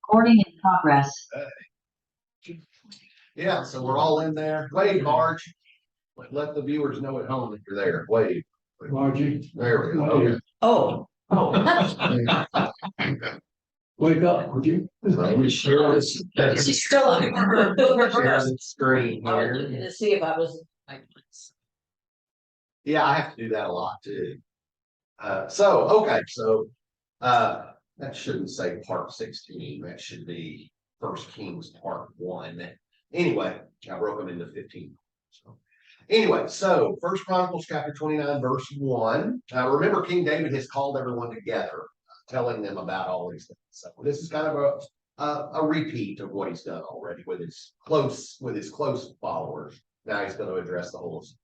Recording in progress. Yeah, so we're all in there. Wave, Marge. Let the viewers know at home that you're there. Wave. Margie, There we go. Okay. Oh. wake up, would you? Let me share this. She's still looking for her. Share the screen I was here. looking to see if I was. Yeah, I have to do that a lot too. So that shouldn't say part 16. That should be First Kings part 1. Anyway, I broke them into 15. So First Chronicles chapter 29, verse 1. Remember, King David has called everyone together, telling them about all these things. So this is kind of a repeat of what he's done already with his close followers. Now he's going to address the whole assembly.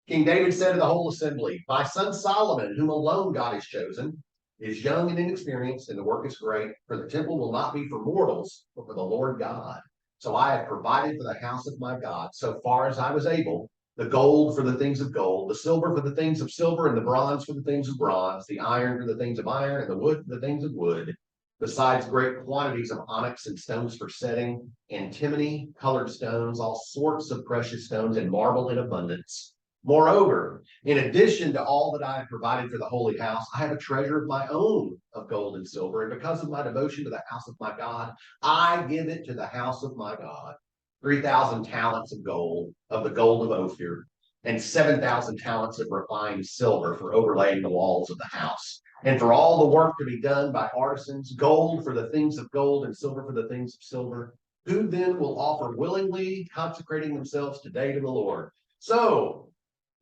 King David said to the whole assembly, "My son Solomon, whom alone God has chosen, is young and inexperienced, and the work is great. For the temple will not be for mortals, but for the Lord God. So I have provided for the house of my God, so far as I was able, the gold for the things of gold, the silver for the things of silver, and the bronze for the things of bronze, the iron for the things of iron, and the wood for the things of wood, besides great quantities of onyx and stones for setting, antimony, colored stones, all sorts of precious stones, and marble in abundance. Moreover, in addition to all that I have provided for the holy house, I have a treasure of my own of gold and silver. And because of my devotion to the house of my God, I give it to the house of my God 3,000 talents of gold, of the gold of Ophir, and 7,000 talents of refined silver for overlaying the walls of the house. And for all the work to be done by artisans, gold for the things of gold and silver for the things of silver. Who then will offer willingly, consecrating themselves today to the Lord?" So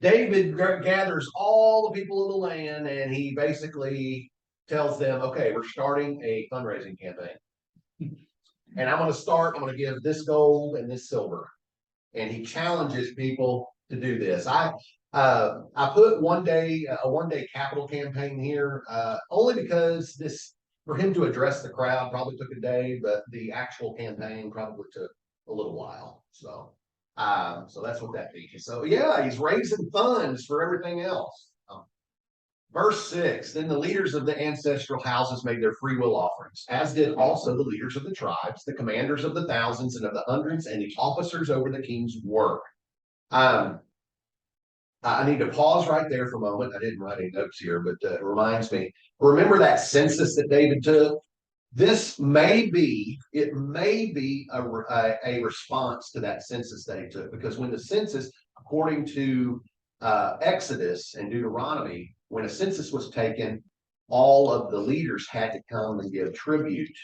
David gathers all the people of the land, and he basically tells them, okay, we're starting a fundraising campaign. And I'm going to give this gold and this silver. And he challenges people to do this. I put a one day capital campaign here, only because for him to address the crowd probably took a day, but the actual campaign probably took a little while. So that's what that means. So yeah, he's raising funds for everything else. Verse 6, then the leaders of the ancestral houses made their free will offerings, as did also the leaders of the tribes, the commanders of the thousands and of the hundreds, and the officers over the king's work. I need to pause right there for a moment. I didn't write any notes here, but it reminds me. Remember that census that David took? It may be a response to that census that he took, because when the census, according to Exodus and Deuteronomy, when a census was taken, all of the leaders had to come and give tribute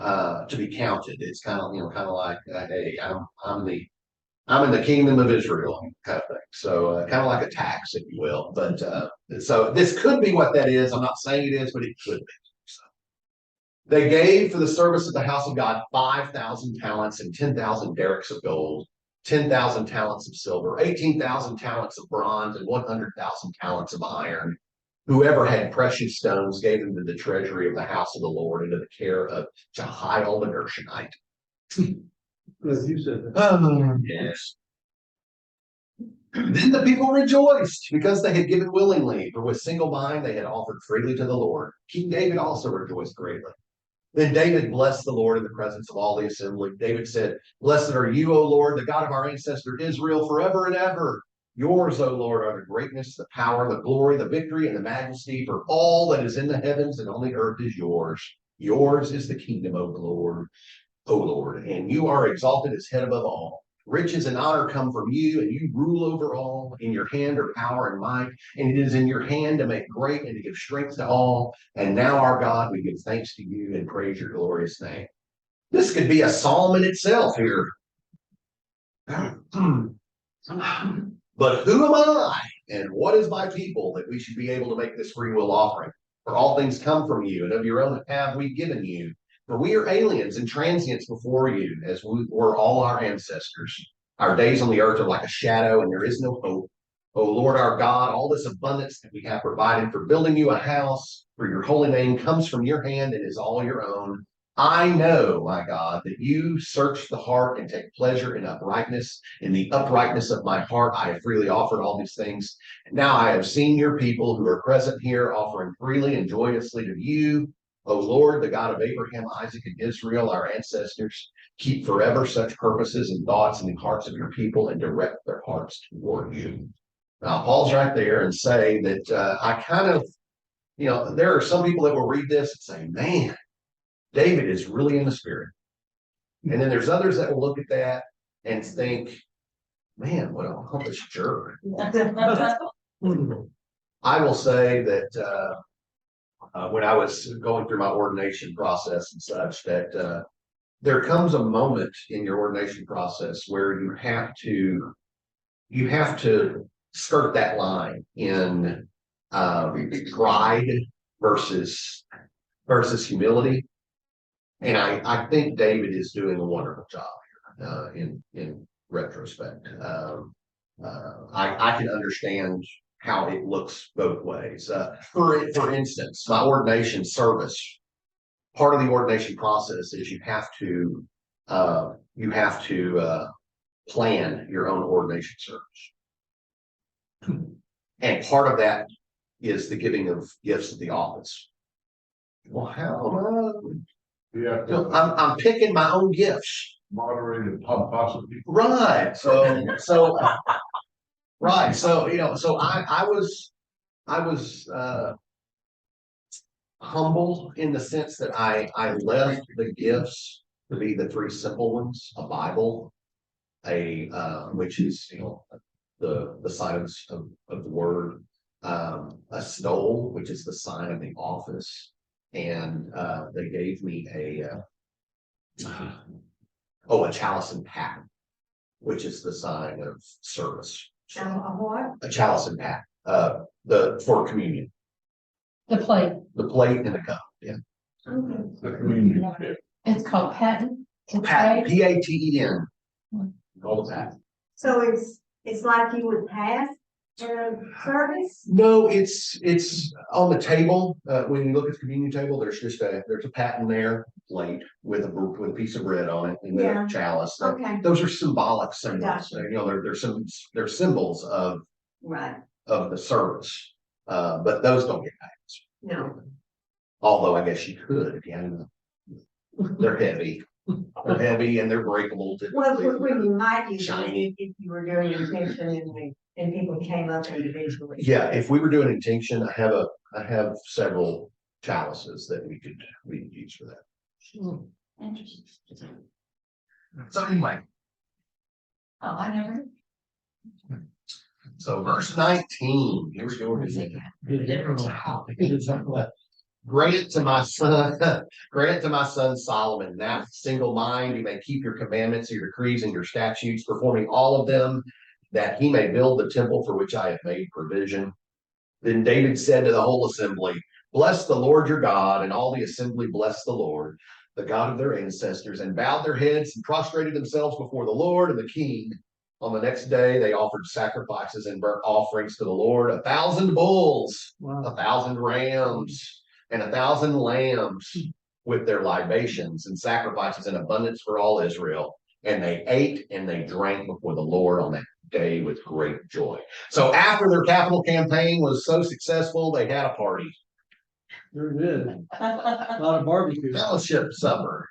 to be counted. It's kind of like, hey, I'm in the kingdom of Israel kind of thing. So kind of like a tax, if you will. But so this could be what that is. I'm not saying it is, but it could be. They gave for the service of the house of God 5,000 talents and 10,000 derricks of gold, 10,000 talents of silver, 18,000 talents of bronze, and 100,000 talents of iron. Whoever had precious stones gave them to the treasury of the house of the Lord, into the care of Jehiel the Gershonite. As you said that. Yes. Then the people rejoiced because they had given willingly, for with single mind they had offered freely to the Lord. King David also rejoiced greatly. Then David blessed the Lord in the presence of all the assembly. David said, "Blessed are you, O Lord, the God of our ancestor Israel, forever and ever. Yours, O Lord, are the greatness, the power, the glory, the victory, and the majesty, for all that is in the heavens and on the earth is yours. Yours is the kingdom, O Lord, and you are exalted as head above all. Riches and honor come from you, and you rule over all. In your hand are power and might, and it is in your hand to make great and to give strength to all. And now, our God, we give thanks to you and praise your glorious name." This could be a psalm in itself here. But who am I, and what is my people, that we should be able to make this free will offering? For all things come from you, and of your own have we given you. For we are aliens and transients before you, as we were all our ancestors. Our days on the earth are like a shadow, and there is no hope. O Lord our God, all this abundance that we have provided for building you a house for your holy name comes from your hand and is all your own. I know, my God, that you search the heart and take pleasure in uprightness. In the uprightness of my heart, I have freely offered all these things. And now I have seen your people who are present here offering freely and joyously to you. O Lord, the God of Abraham, Isaac, and Israel, our ancestors, keep forever such purposes and thoughts in the hearts of your people and direct their hearts toward you. Now, Paul's right there and say that I kind of, there are some people that will read this and say, man, David is really in the spirit. And then there's others that will look at that and think, man, what a humbled jerk. I will say that when I was going through my ordination process and such, that there comes a moment in your ordination process where you have to skirt that line in pride versus humility. And I think David is doing a wonderful job here in retrospect. I can understand how it looks both ways. For instance, my ordination service, part of the ordination process is you have to plan your own ordination service. And part of that is the giving of gifts of the office. Well, how? Yeah, I'm picking my own gifts. moderated possibly. Right. Right. So I was humble in the sense that I left the gifts to be the three simple ones: a Bible, which is the sign of the word, a stole, which is the sign of the office, and they gave me a chalice and pat, which is the sign of service. A what? A chalice and pat, for communion, The plate, the plate and the cup. Yeah, The community. it's called patent. pat, Paten, called a pat. So it's like you would pass service? No, it's on the table. When you look at the communion table, there's a paten there, plate with a piece of bread on it, and then Yeah. a chalice. Okay, Those are symbolic symbols. Gotcha. They're symbols of right, the service, but those don't get passed. no. Although I guess you could if you had enough. They're heavy. They're heavy and they're breakable. Well, we might use Shiny. it if you were doing intention and people came up individually. Yeah, if we were doing intention, I have several chalices that we could use for that. Interesting. So anyway, Oh, I never. so verse 19, here we go. Grant to my son Solomon that single mind, you may keep your commandments, your decrees, and your statutes, performing all of them, that he may build the temple for which I have made provision. Then David said to the whole assembly, bless the Lord your God, and all the assembly blessed the Lord, the God of their ancestors, and bowed their heads and prostrated themselves before the Lord and the king. On the next day, they offered sacrifices and burnt offerings to the Lord, 1,000 bulls, 1,000 rams, and 1,000 lambs with their libations and sacrifices in abundance for all Israel. And they ate and they drank before the Lord on that day with great joy. So after their capital campaign was so successful, they had a party. Sure did. A lot of barbecue. Fellowship supper.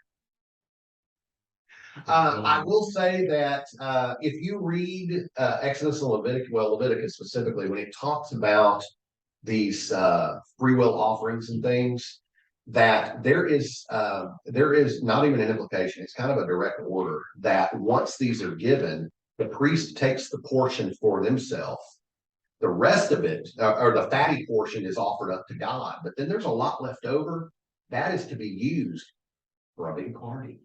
I will say that if you read Exodus and Leviticus specifically, when it talks about these free will offerings and things, that there is not even an implication, it's kind of a direct order that once these are given, the priest takes the portion for themselves. The rest of it, or the fatty portion, is offered up to God. But then there's a lot left over that is to be used for a big party.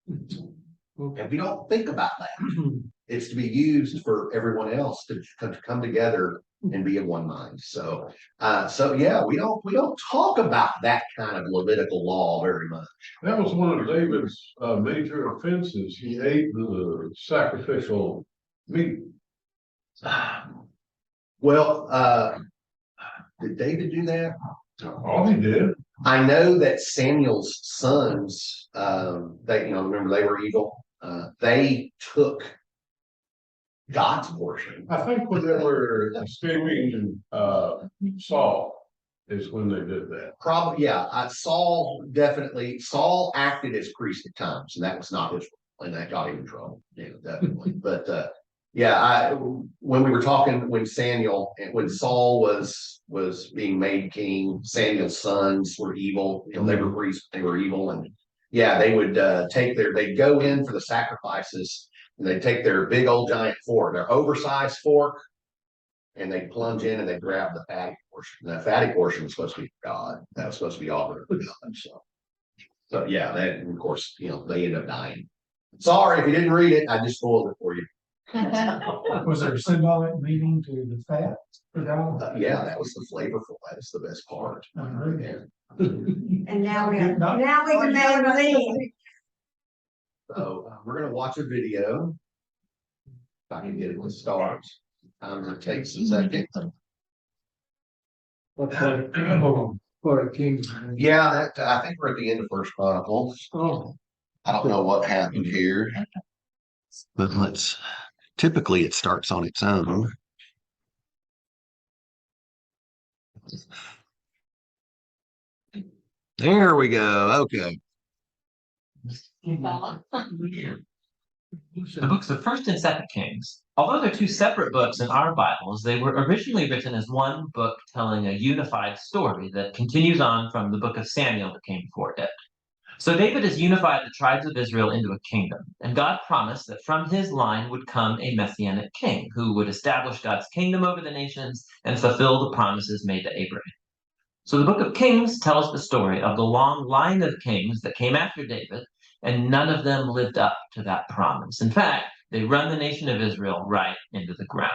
And we don't think about that. It's to be used for everyone else to come together and be of one mind. So yeah, we don't talk about that kind of Levitical law very much. That was one of David's major offenses. He ate the sacrificial meat. Well, did David do that? All he did. I know that Samuel's sons, remember they were evil. They took God's portion. I think when they were escaping Saul, is when they did that. Probably, yeah, Saul acted as priest at times, and that was not his role, and that got him in trouble, definitely. But, yeah, when we were talking, when Saul was being made king, Samuel's sons were evil, they were priests, they were evil, and yeah, they would, they'd go in for the sacrifices, and they'd take their big old giant fork, their oversized fork, and they'd plunge in and they'd grab the fatty portion. And that fatty portion was supposed to be God. That was supposed to be offered to God. So yeah, that, and of course, they ended up dying. Sorry if you didn't read it, I just spoiled it for you. Was there a symbolic meaning to the fat for God? Yeah, that was the flavorful. That is the best part. Yeah. And now we can magazine. So we're gonna watch a video. If I can get it to start. It takes a second. What's that? For a king. Yeah, I think we're at the end of First Chronicles. Oh, I don't know what happened here. But typically it starts on its own. There we go. Okay. The books of First and Second Kings, although they're two separate books in our Bibles, they were originally written as one book telling a unified story that continues on from the book of Samuel that came before it. So David has unified the tribes of Israel into a kingdom, and God promised that from his line would come a messianic king who would establish God's kingdom over the nations and fulfill the promises made to Abraham. So the book of Kings tells the story of the long line of kings that came after David, and none of them lived up to that promise. In fact, they run the nation of Israel right into the ground.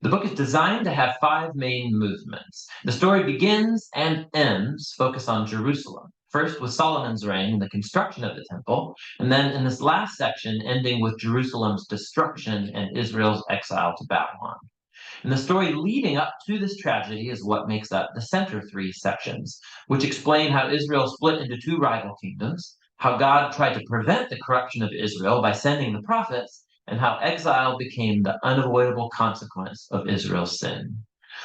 The book is designed to have 5 main movements. The story begins and ends focus on Jerusalem. First with Solomon's reign and the construction of the temple, and then in this last section ending with Jerusalem's destruction and Israel's exile to Babylon. And the story leading up to this tragedy is what makes up the center 3 sections, which explain how Israel split into 2 rival kingdoms, how God tried to prevent the corruption of Israel by sending the prophets, and how exile became the unavoidable consequence of Israel's sin.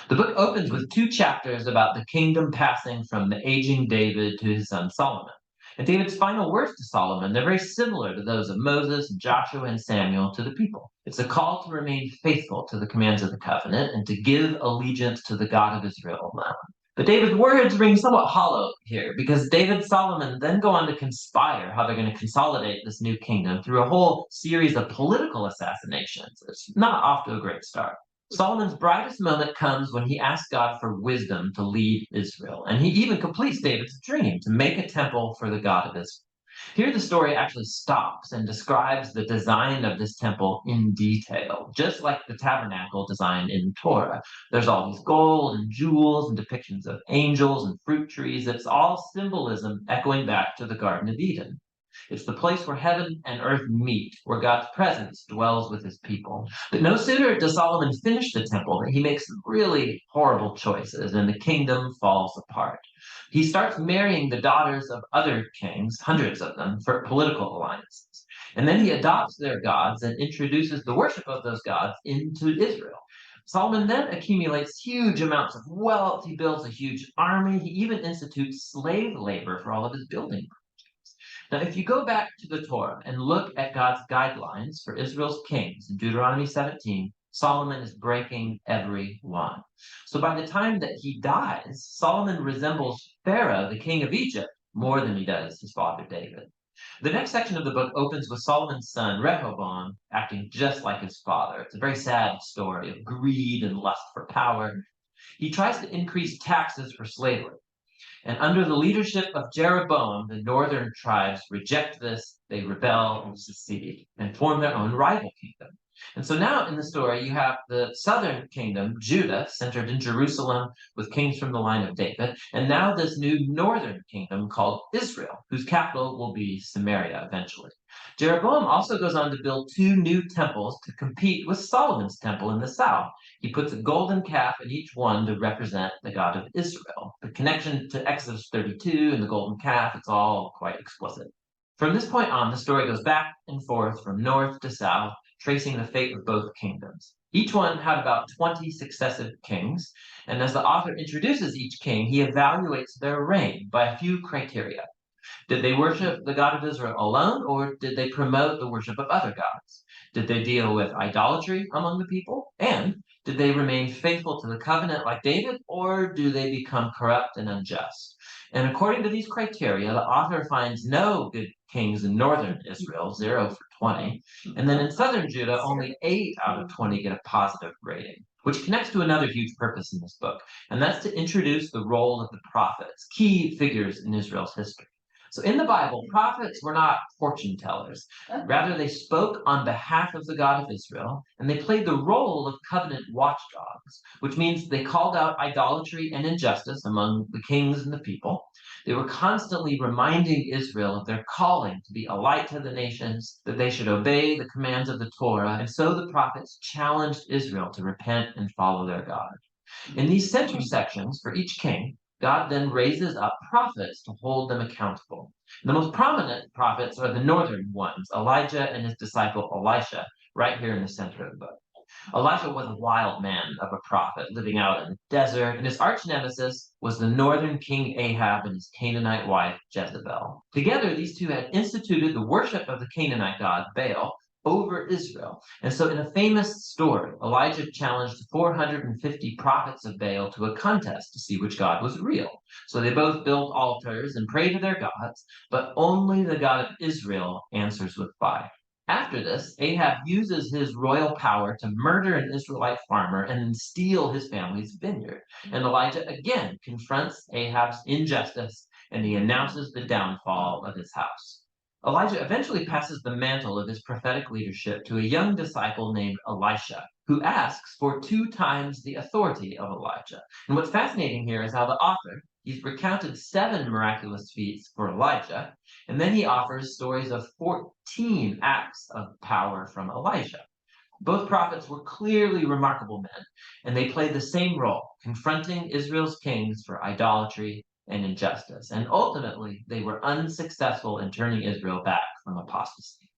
The book opens with 2 chapters about the kingdom passing from the aging David to his son Solomon. And David's final words to Solomon, they're very similar to those of Moses, Joshua, and Samuel to the people. It's a call to remain faithful to the commands of the covenant and to give allegiance to the God of Israel alone. But David's words ring somewhat hollow here because David and Solomon then go on to conspire how they're going to consolidate this new kingdom through a whole series of political assassinations. It's not off to a great start. Solomon's brightest moment comes when he asks God for wisdom to lead Israel, and he even completes David's dream to make a temple for the God of Israel. Here the story actually stops and describes the design of this temple in detail, just like the tabernacle design in Torah. There's all these gold and jewels and depictions of angels and fruit trees. It's all symbolism echoing back to the Garden of Eden. It's the place where heaven and earth meet, where God's presence dwells with his people. But no sooner does Solomon finish the temple than he makes really horrible choices and the kingdom falls apart. He starts marrying the daughters of other kings, hundreds of them, for political alliances. And then he adopts their gods and introduces the worship of those gods into Israel. Solomon then accumulates huge amounts of wealth. He builds a huge army. He even institutes slave labor for all of his building. Now, if you go back to the Torah and look at God's guidelines for Israel's kings in Deuteronomy 17, Solomon is breaking every one. So by the time that he dies, Solomon resembles Pharaoh, the king of Egypt, more than he does his father David. The next section of the book opens with Solomon's son, Rehoboam, acting just like his father. It's a very sad story of greed and lust for power. He tries to increase taxes for slavery. And under the leadership of Jeroboam, the northern tribes reject this, they rebel and secede, and form their own rival kingdom. And so now in the story, you have the southern kingdom, Judah, centered in Jerusalem with kings from the line of David, and now this new northern kingdom called Israel, whose capital will be Samaria eventually. Jeroboam also goes on to build 2 new temples to compete with Solomon's temple in the south. He puts a golden calf in each one to represent the God of Israel. The connection to Exodus 32 and the golden calf, it's all quite explicit. From this point on, the story goes back and forth from north to south, tracing the fate of both kingdoms. Each one had about 20 successive kings, and as the author introduces each king, he evaluates their reign by a few criteria. Did they worship the God of Israel alone, or did they promote the worship of other gods? Did they deal with idolatry among the people? And did they remain faithful to the covenant like David, or do they become corrupt and unjust? And according to these criteria, the author finds no good kings in northern Israel, 0 for 20. And then in southern Judah, only 8 out of 20 get a positive rating, which connects to another huge purpose in this book, and that's to introduce the role of the prophets, key figures in Israel's history. So in the Bible, prophets were not fortune tellers. Rather, they spoke on behalf of the God of Israel, and they played the role of covenant watchdogs, which means they called out idolatry and injustice among the kings and the people. They were constantly reminding Israel of their calling to be a light to the nations, that they should obey the commands of the Torah, and so the prophets challenged Israel to repent and follow their God. In these center sections for each king, God then raises up prophets to hold them accountable. The most prominent prophets are the northern ones, Elijah and his disciple Elisha, right here in the center of the book. Elisha was a wild man of a prophet living out in the desert, and his arch nemesis was the northern king Ahab and his Canaanite wife Jezebel. Together, these two had instituted the worship of the Canaanite god Baal over Israel. And so in a famous story, Elijah challenged 450 prophets of Baal to a contest to see which god was real. So they both built altars and prayed to their gods, but only the God of Israel answers with fire. After this, Ahab uses his royal power to murder an Israelite farmer and then steal his family's vineyard. And Elijah again confronts Ahab's injustice, and he announces the downfall of his house. Elijah eventually passes the mantle of his prophetic leadership to a young disciple named Elisha, who asks for 2 times the authority of Elijah. And what's fascinating here is how the author, he's recounted 7 miraculous feats for Elijah, and then he offers stories of 14 acts of power from Elijah. Both prophets were clearly remarkable men, and they played the same role, confronting Israel's kings for idolatry and injustice. And ultimately, they were unsuccessful in turning Israel back from apostasy.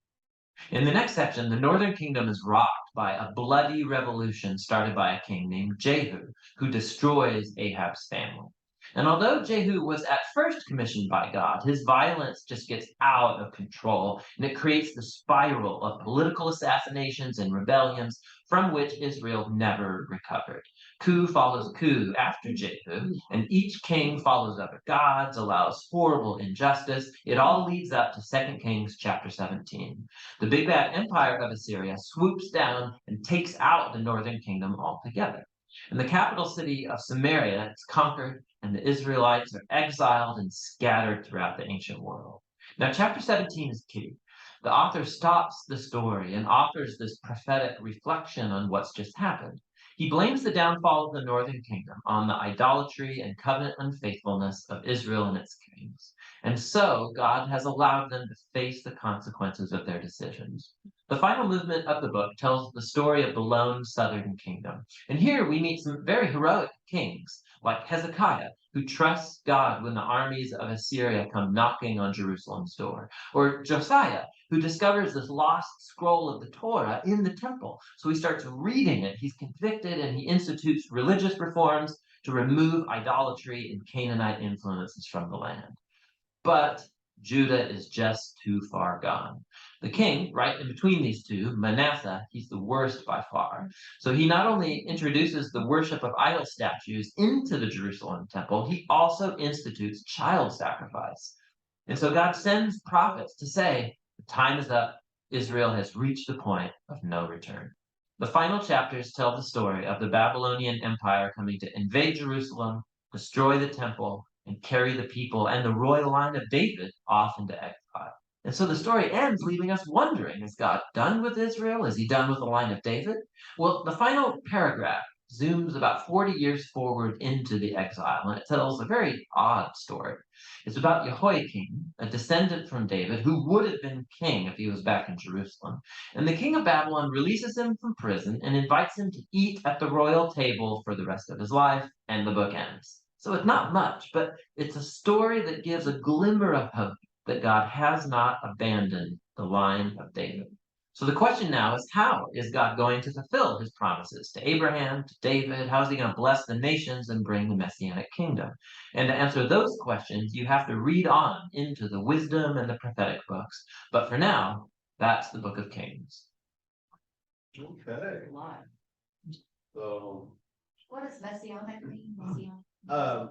In the next section, the northern kingdom is rocked by a bloody revolution started by a king named Jehu, who destroys Ahab's family. And although Jehu was at first commissioned by God, his violence just gets out of control, and it creates the spiral of political assassinations and rebellions from which Israel never recovered. Coup follows coup after Jehu, and each king follows other gods, allows horrible injustice. It all leads up to 2 Kings chapter 17. The big bad empire of Assyria swoops down and takes out the northern kingdom altogether. And the capital city of Samaria is conquered, and the Israelites are exiled and scattered throughout the ancient world. Now, chapter 17 is key. The author stops the story and offers this prophetic reflection on what's just happened. He blames the downfall of the northern kingdom on the idolatry and covenant unfaithfulness of Israel and its kings. And so God has allowed them to face the consequences of their decisions. The final movement of the book tells the story of the lone southern kingdom. And here we meet some very heroic kings, like Hezekiah, who trusts God when the armies of Assyria come knocking on Jerusalem's door, or Josiah, who discovers this lost scroll of the Torah in the temple. So he starts reading it, he's convicted, and he institutes religious reforms to remove idolatry and Canaanite influences from the land. But Judah is just too far gone. The king, right in between these two, Manasseh, he's the worst by far. So he not only introduces the worship of idol statues into the Jerusalem temple, he also institutes child sacrifice. And so God sends prophets to say, the time is up. Israel has reached the point of no return. The final chapters tell the story of the Babylonian Empire coming to invade Jerusalem, destroy the temple, and carry the people and the royal line of David off into exile. And so the story ends leaving us wondering, is God done with Israel? Is he done with the line of David? Well, the final paragraph zooms about 40 years forward into the exile, and it tells a very odd story. It's about Jehoiakim, a descendant from David, who would have been king if he was back in Jerusalem. And the king of Babylon releases him from prison and invites him to eat at the royal table for the rest of his life, and the book ends. So it's not much, but it's a story that gives a glimmer of hope that God has not abandoned the line of David. So the question now is, how is God going to fulfill his promises to Abraham, to David? How is he going to bless the nations and bring the Messianic kingdom? And to answer those questions, you have to read on into the wisdom and the prophetic books. But for now, that's the book of Kings. Okay, so, What does messianic mean? Messianic?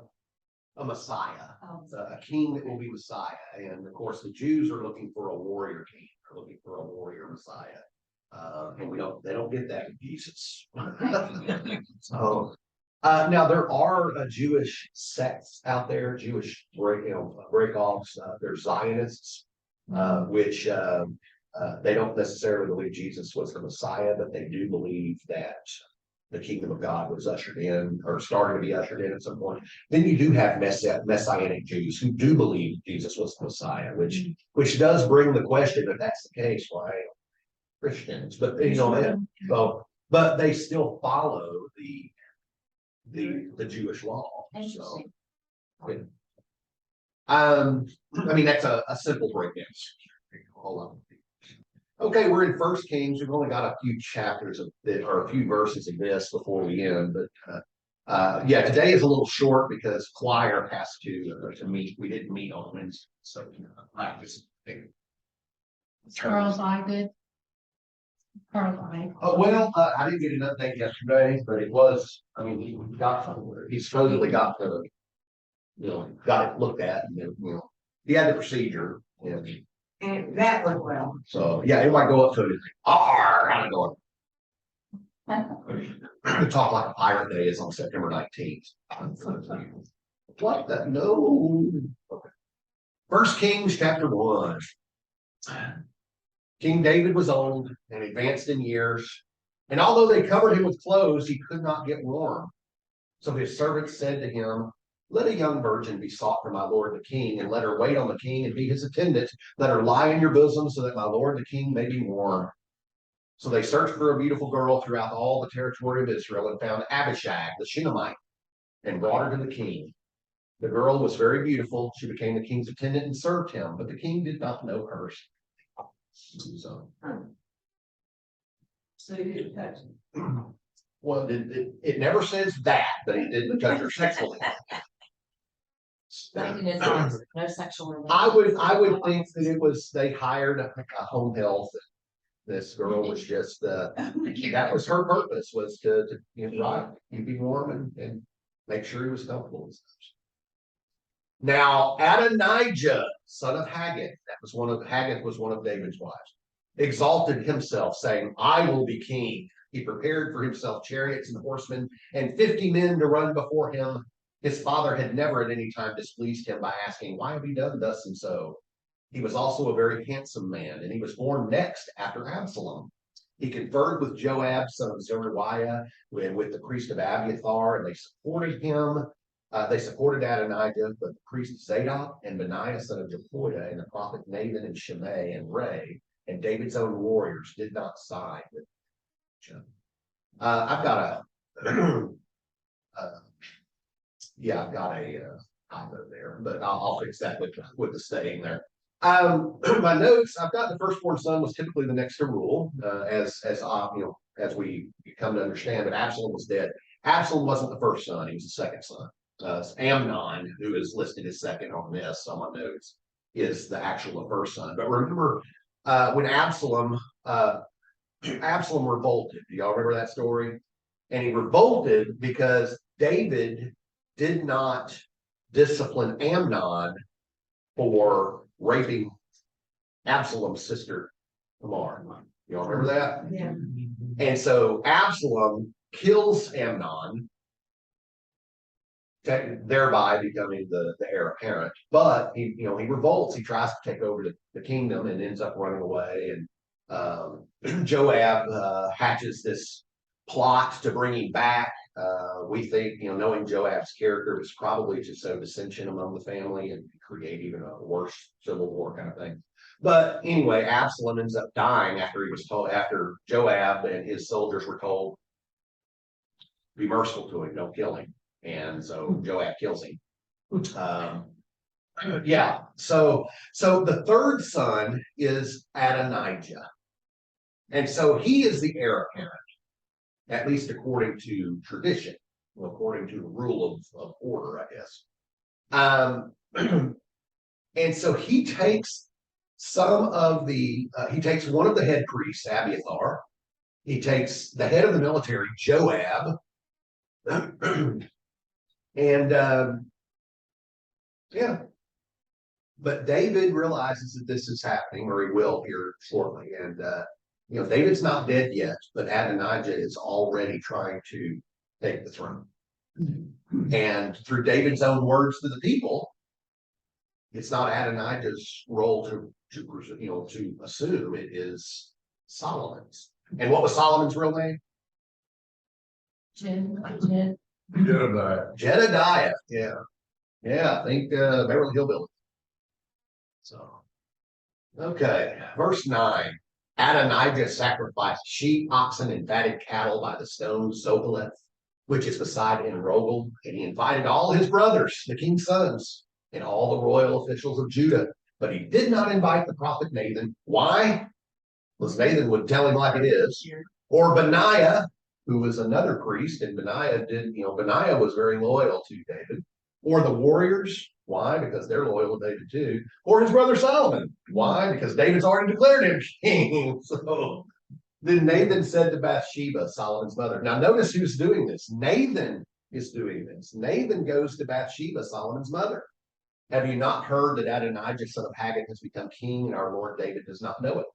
a Messiah. Oh, A king that will be Messiah. And of course, the Jews are looking for a warrior king, they're looking for a warrior Messiah. And they don't get that with Jesus. So, now there are Jewish sects out there, Jewish breakoffs, there's Zionists, which, they don't necessarily believe Jesus was the Messiah, but they do believe that the kingdom of God was ushered in or started to be ushered in at some point. Then you do have messianic Jews who do believe Jesus was the Messiah, which does bring the question, if that's the case, why Christians? But so, but they still follow the Jewish law. So, Interesting. I mean, that's a simple breakdown. Hold on. Okay, we're in First Kings. We've only got a few chapters of it, or a few verses of this before we end. But yeah, today is a little short because choir has to meet. We didn't meet on Wednesday, so I just think. Carl's eye good? Carl's eye. Well, I didn't get an update yesterday, but it was. I mean, he got somewhere. He supposedly got got it looked at, and he had the procedure. And that was well. So yeah, it might go up to it. Kind of going. The Talk Like a Pirate Day is on September 19th. What the no? Okay. First Kings chapter 1. King David was old and advanced in years, and although they covered him with clothes, he could not get warm. So his servants said to him, "Let a young virgin be sought for my lord the king, and let her wait on the king and be his attendant. Let her lie in your bosom, so that my lord the king may be warm." So they searched for a beautiful girl throughout all the territory of Israel and found Abishag the Shunammite and brought her to the king. The girl was very beautiful. She became the king's attendant and served him, but the king did not know her. So you didn't touch it. well, it never says that, but he didn't touch her sexually. Writing his arms, no sexual relations. I would think that it was, they hired a home health. This girl was just, that was her purpose, was to right, keep him warm and make sure he was comfortable and stuff. Now, Adonijah, son of Haggith, Haggith was one of David's wives, exalted himself, saying, "I will be king." He prepared for himself chariots and horsemen and 50 men to run before him. His father had never at any time displeased him by asking, "Why have you done thus and so?" He was also a very handsome man, and he was born next after Absalom. He conferred with Joab, son of Zeruiah, with the priest of Abiathar, and they supported him. They supported Adonijah, but the priest Zadok and Benaiah, son of Jehoiada, and the prophet Nathan and Shimei and Ray, and David's own warriors did not side with him. I've got I've got a typo there, but I'll fix that with the staying there. My notes, I've got the firstborn son was typically the next to rule, as we come to understand, but Absalom was dead. Absalom wasn't the first son, he was the second son. Amnon, who is listed as second on this, on my notes, is the actual first son. But remember, when Absalom revolted, do y'all remember that story? And he revolted because David did not discipline Amnon for raping Absalom's sister Tamar. Y'all remember that? Yeah. And so Absalom kills Amnon, thereby becoming the heir apparent. But he revolts. He tries to take over the kingdom and ends up running away. And Joab hatches this plot to bring him back. We think, knowing Joab's character, was probably to sow dissension among the family and create even a worse civil war kind of thing. But anyway, Absalom ends up dying after Joab and his soldiers were told, "Be merciful to him, don't kill him." And so Joab kills him. So the third son is Adonijah. And so he is the heir apparent, at least according to tradition, according to the rule of order, I guess. And so he takes he takes one of the head priests, Abiathar. He takes the head of the military, Joab. And yeah. But David realizes that this is happening, or he will here shortly. And David's not dead yet, but Adonijah is already trying to take the throne. And through David's own words to the people, it's not Adonijah's role to assume, it is Solomon's. And what was Solomon's real name? Jed. Jedediah. Yeah. I think Beverly Hillbillies. So, okay, verse 9. Adonijah sacrificed sheep, oxen, and fatted cattle by the stone Zopeleth, which is beside En-Rogel, and he invited all his brothers, the king's sons, and all the royal officials of Judah. But he did not invite the prophet Nathan. Why? Because Nathan would tell him like it is. Or Benaiah, who was another priest, and Benaiah was very loyal to David. Or the warriors. Why? Because they're loyal to David too. Or his brother Solomon. Why? Because David's already declared him king. So then Nathan said to Bathsheba, Solomon's mother. Now notice who's doing this. Nathan is doing this. Nathan goes to Bathsheba, Solomon's mother. Have you not heard that Adonijah, son of Haggith, has become king, and our Lord David does not know it?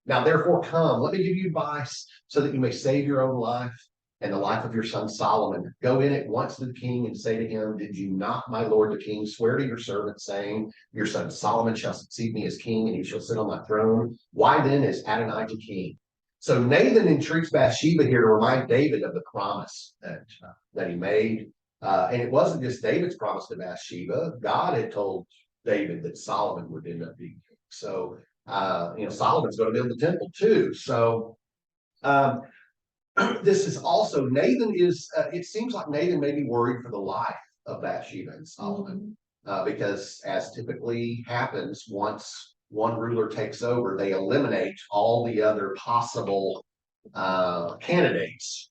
Now therefore come, let me give you advice, so that you may save your own life and the life of your son Solomon. Go in at once to the king and say to him, did you not, my lord the king, swear to your servant, saying, your son Solomon shall succeed me as king, and he shall sit on my throne? Why then is Adonijah king? So Nathan entreats Bathsheba here to remind David of the promise that he made. And it wasn't just David's promise to Bathsheba. God had told David that Solomon would end up being king. So, Solomon's going to build the temple too. So, this is also, it seems like Nathan may be worried for the life of Bathsheba and Solomon, because as typically happens, once one ruler takes over, they eliminate all the other possible candidates.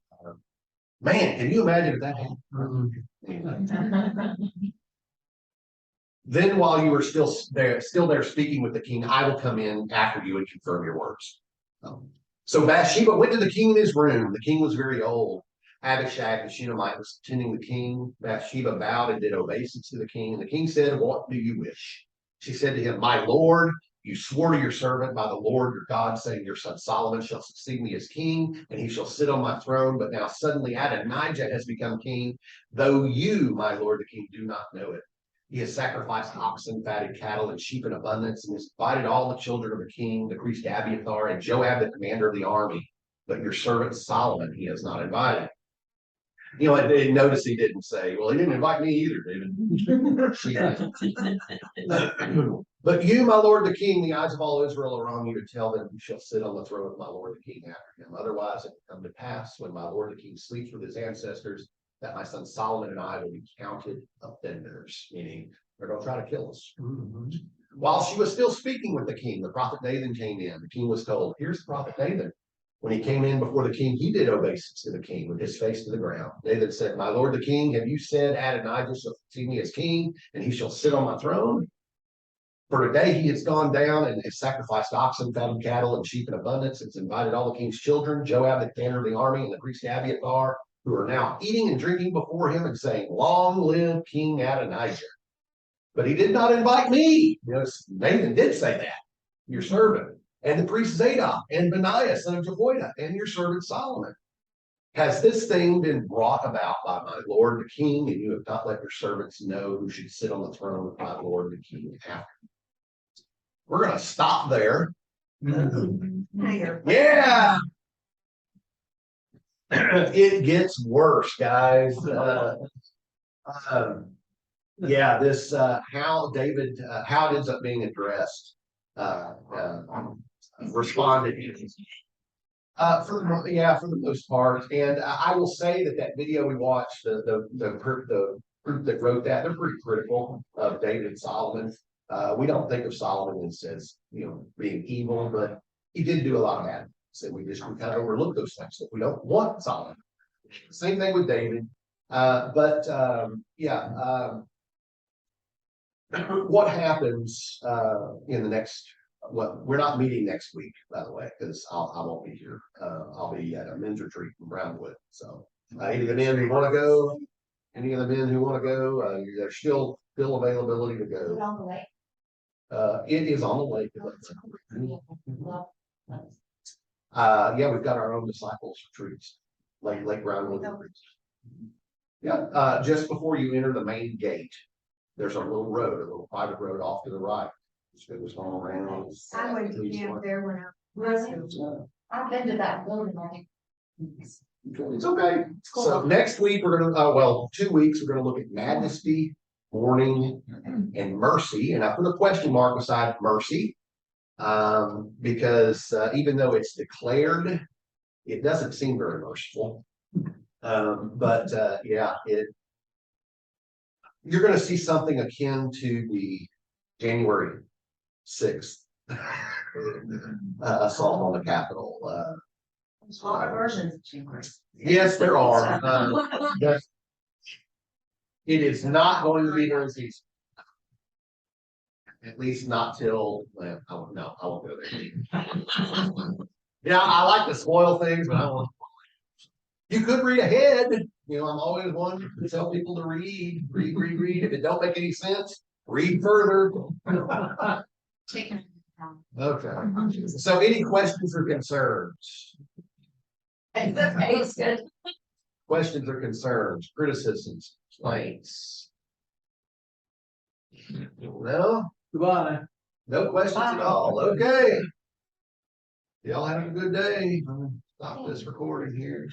Man, can you imagine if that happened? Then while you were still there speaking with the king, I will come in after you and confirm your words. So Bathsheba went to the king in his room. The king was very old. Abishag the Shunammite was attending the king. Bathsheba bowed and did obeisance to the king. And the king said, what do you wish? She said to him, my lord, you swore to your servant by the Lord your God, saying, your son Solomon shall succeed me as king, and he shall sit on my throne. But now suddenly Adonijah has become king, though you, my lord the king, do not know it. He has sacrificed oxen, fatted cattle, and sheep in abundance, and has invited all the children of the king, the priest Abiathar, and Joab, the commander of the army. But your servant Solomon he has not invited. Notice he didn't say, well, he didn't invite me either, David. But you, my lord the king, the eyes of all Israel are on you to tell them, you shall sit on the throne of my lord the king after him. Otherwise it will come to pass, when my lord the king sleeps with his ancestors, that my son Solomon and I will be counted offenders, meaning they're going to try to kill us. While she was still speaking with the king, the prophet Nathan came in. The king was told, here's the prophet Nathan. When he came in before the king, he did obeisance to the king with his face to the ground. Nathan said, my lord the king, have you said Adonijah shall succeed me as king, and he shall sit on my throne? For today he has gone down and has sacrificed oxen, fatted cattle, and sheep in abundance, and has invited all the king's children, Joab the commander of the army, and the priest Abiathar, who are now eating and drinking before him and saying, long live King Adonijah. But he did not invite me. Nathan did say that, your servant, and the priest Zadok, and Benaiah, son of Jehoiada, and your servant Solomon. Has this thing been brought about by my lord the king, and you have not let your servants know who should sit on the throne of my lord the king after? We're going to stop there. Yeah. It gets worse, guys. This how David how it ends up being addressed, responded for the most part. And I will say that video we watched, the group that wrote that, they're pretty critical of David and Solomon. We don't think of Solomon as being evil, but he did do a lot of bad. So we just kind of overlook those things that we don't want solid. Same thing with David, what happens, in the next, well, we're not meeting next week, by the way, because I won't be here. I'll be at a men's retreat in Brownwood, so. Any of the men who wanna go, there's still availability to Is it go. on the lake? It is on the lake. Yeah, we've got our own disciples retreats, Lake Brownwood retreats. Yeah, just before you enter the main gate, there's a little private road off to the right. Just goes all around. I went to camp there when I was. I've been to that building, I think. It's okay. So next week, we're gonna, 2 weeks, we're gonna look at majesty, mourning, and mercy. And I put a question mark beside mercy. Because even though it's declared, it doesn't seem very merciful. You're gonna see something akin to the January 6th assault on the Capitol. All versions of January. Yes, there are. It is not going to be very peaceful. At least not till, well, I won't go there. Yeah, I like to spoil things, but I won't. You could read ahead, I'm always one to tell people to read. If it don't make any sense, read further. Taking. Okay, so any questions or concerns? It's good. Questions or concerns, criticisms, complaints? No? Goodbye. No questions at all, okay. Y'all have a good day. Stop this recording here.